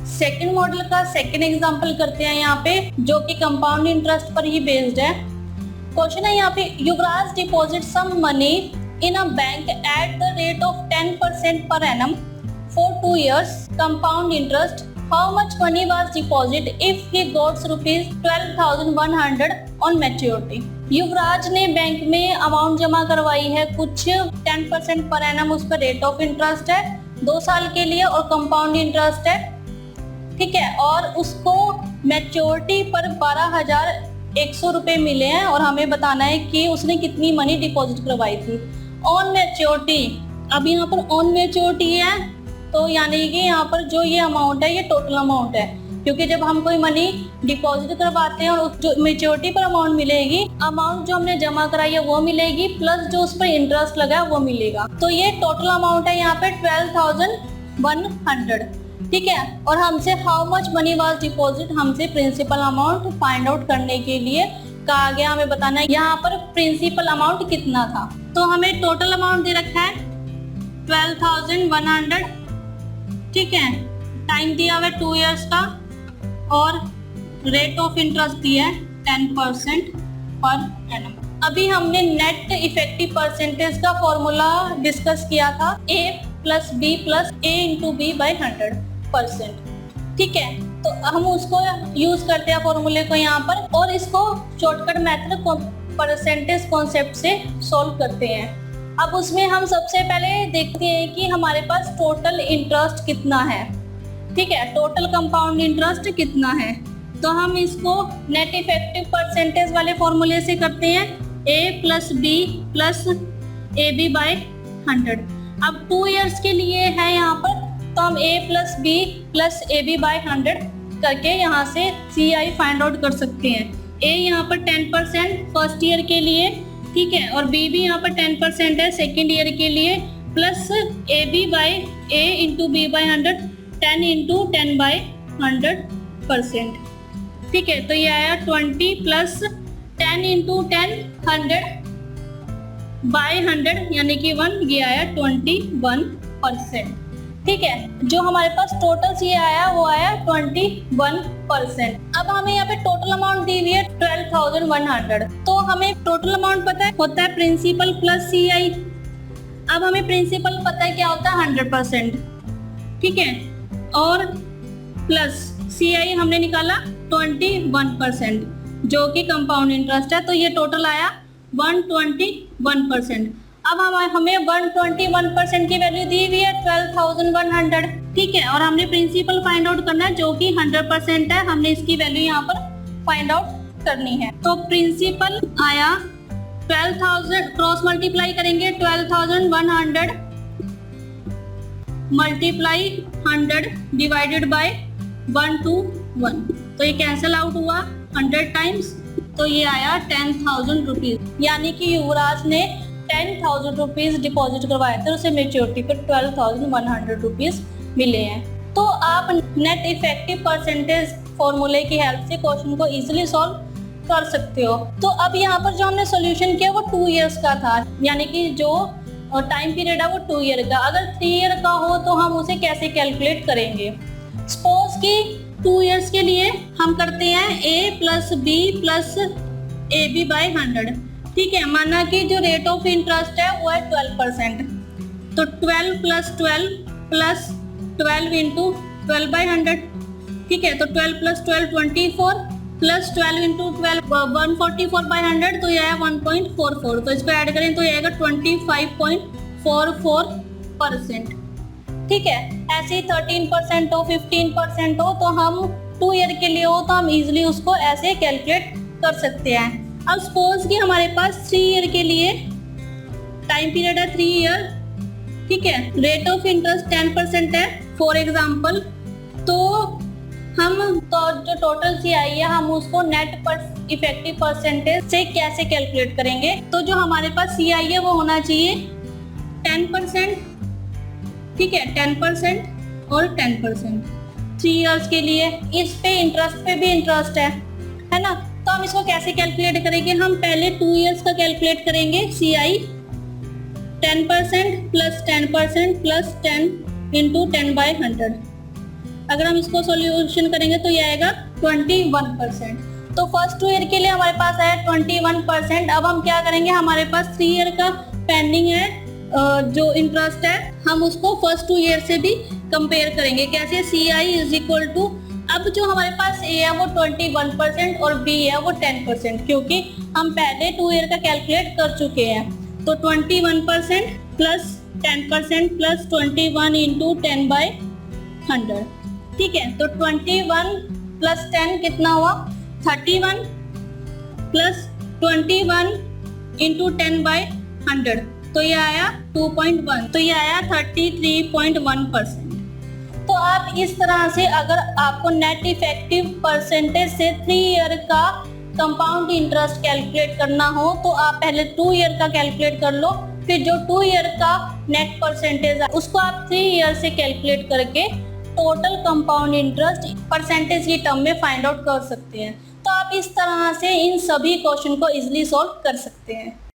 Second model का second example करते हैं यहाँ पे, जो कि कंपाउंड इंटरेस्ट पर ही बेस्ड है। क्वेश्चन है यहाँ पे, Yuvraj deposit some money in a bank at the rate of 10% पर annum for 2 years compound interest, how much money was deposit if he gots ₹12,100 on maturity. Yuvraj ने बैंक में अमाउंट जमा करवाई है कुछ 10% पर एनम, उस पर रेट ऑफ इंटरेस्ट है 2 साल के लिए और कंपाउंड इंटरेस्ट है, ठीक है। और उसको मैच्योरिटी पर 12,100 रुपए मिले हैं और हमें बताना है कि उसने कितनी मनी डिपॉजिट करवाई थी ऑन मैच्योरिटी। अब यहाँ पर ऑन मैच्योरिटी है तो यानी कि यहाँ पर जो ये अमाउंट है ये टोटल अमाउंट है, क्योंकि जब हम कोई मनी डिपॉजिट करवाते हैं और जो मैच्योरिटी पर अमाउंट मिलेगी, अमाउंट जो हमने जमा कराई है वो मिलेगी प्लस जो उस पर इंटरेस्ट लगा है वो मिलेगा। तो ये टोटल अमाउंट है यहाँ पे 12,100, ठीक है। और हमसे how much money was deposit, हमसे प्रिंसिपल अमाउंट फाइंड आउट करने के लिए कहा गया, हमें बताना है यहाँ पर प्रिंसिपल अमाउंट कितना था। तो हमें टोटल अमाउंट दे रखा है 12,100, ठीक है। टाइम दिया हुआ है 2 years का और रेट ऑफ इंटरेस्ट दिया है 10% पर एनम। अभी हमने नेट इफेक्टिव परसेंटेज का फॉर्मूला डिस्कस किया था, a plus b plus a into B by 100%, ठीक है। तो हम उसको यूज करते हैं फॉर्मूले को यहाँ पर, और इसको शॉर्टकट मेथड परसेंटेज कॉन्सेप्ट से सॉल्व करते हैं। अब उसमें हम सबसे पहले देखते हैं कि हमारे पास टोटल इंटरेस्ट कितना है, ठीक है, टोटल कंपाउंड इंटरेस्ट कितना है। तो हम इसको नेट इफेक्टिव परसेंटेज वाले फॉर्मूले से करते हैं, a plus B plus A B by 100। अब 2 years के लिए है यहाँ पर, तो हम a plus B plus A B by 100 करके यहाँ से CI फाइंड आउट कर सकते हैं। a यहाँ पर 10% फर्स्ट ईयर के लिए, ठीक है, और b भी यहाँ पर 10% है सेकेंड ईयर के लिए, plus A B by A into B by 100, 10 into 10 by 100%, ठीक है। तो ये आया 20 प्लस 10 इंटू 10 100 बाई 100 यानी कि 1, ये आया 21%, ठीक है। जो हमारे पास टोटल सी आया वो आया 21%। अब हमें यहाँ पे टोटल अमाउंट दी हुई है 12,100, तो हमें टोटल अमाउंट पता है होता है प्रिंसिपल प्लस CI। अब हमें प्रिंसिपल पता है क्या होता है 100%, ठीक है, और प्लस CI हमने निकाला 21% जो कि कंपाउंड इंटरेस्ट है, तो ये टोटल आया 121%। अब हमें 121% की वैल्यू दी हुई है 12,100, ठीक है, और हमने प्रिंसिपल फाइंड आउट करना है जो कि 100% है, हमने इसकी वैल्यू यहाँ पर फाइंड आउट करनी है। तो प्रिंसिपल आया 12,000, क्रॉस मल्टीप्लाई करेंगे 12,100 मल्टीप्लाई 100 डिवाइडेड बाय 1 to 1, तो ये कैंसिल आउट हुआ 100 टाइम्स, तो ये आया 10,000 रुपीज, यानी कि युवराज ने 10,000 रुपीज डिपॉजिट करवाए थे, उसे मेच्योरिटी पर 12,100 रुपीज मिले हैं। तो आप नेट इफेक्टिव परसेंटेज फॉर्मूले की हेल्प से क्वेश्चन को इजीली सॉल्व कर सकते हो। तो अब यहाँ पर जो हमने सॉल्यूशन किया वो 2 years का था, यानी कि जो टाइम पीरियड है वो 2 year का। अगर 3 year का हो तो हम उसे कैसे कैलकुलेट करेंगे। सपोज कि 2 years के लिए हम करते हैं a plus B plus A B by 100, ठीक है। माना कि जो रेट ऑफ इंटरेस्ट है वो है 12%, तो 12 प्लस 12 प्लस 12 इंटू 12 बाई 100, ठीक है। तो 12 प्लस 12 24 प्लस 12 इंटू 12 144 बाई 100, तो यह है 1.44, तो इसको ऐड करें तो यह आएगा 25.44%, ठीक है। ऐसे ही 13% हो 15% हो तो हम 2 year के लिए हो तो हम इजिली उसको ऐसे कैलकुलेट कर सकते हैं। अब सपोज कि हमारे पास 3 year के लिए टाइम पीरियड है 3 year, ठीक है, रेट ऑफ इंटरेस्ट 10% है फॉर एग्जांपल, तो हम तो जो टोटल CI है हम उसको नेट पर इफेक्टिव परसेंटेज से कैसे कैलकुलेट करेंगे। तो जो हमारे पास CI है वो होना चाहिए 10%, ठीक है, 10% और 10% 3 years के लिए। इस पे इंटरेस्ट पे भी इंटरेस्ट है ना, तो हम इसको कैसे कैलकुलेट करेंगे। हम पहले 2 years का कैलकुलेट करेंगे, CI 10% plus 10% plus 10 into 10 by 100, अगर हम इसको सॉल्यूशन करेंगे तो ये आएगा 21%। तो फर्स्ट 2 ईयर के लिए हमारे पास आया 21%। अब हम क्या करेंगे, हमारे पास 3 ईयर का पेंडिंग है जो इंटरेस्ट है, हम उसको फर्स्ट 2 ईयर से भी कंपेयर करेंगे। कैसे, CI इज इक्वल टू, अब जो हमारे पास A है वो 21% और B है वो 10%, क्योंकि हम पहले 2 ईयर का कैलकुलेट कर चुके हैं। तो 21% प्लस 10% प्लस 21 इंटू 10/100, ठीक है। तो 21 प्लस 10 कितना हुआ, 31 प्लस 21 इंटू 10/100, तो ये आया 2.1, तो ये आया 33.1%। तो आप इस तरह से, अगर आपको नेट इफेक्टिव परसेंटेज से 3 ईयर का कंपाउंड इंटरेस्ट कैलकुलेट करना हो तो आप पहले 2 ईयर का कैलकुलेट कर लो, फिर जो 2 ईयर का नेट परसेंटेज है उसको आप 3 ईयर से कैलकुलेट करके टोटल कंपाउंड इंटरेस्ट परसेंटेज की टर्म में फाइंड आउट कर सकते हैं। तो आप इस तरह से इन सभी क्वेश्चन को इजीली सॉल्व कर सकते हैं।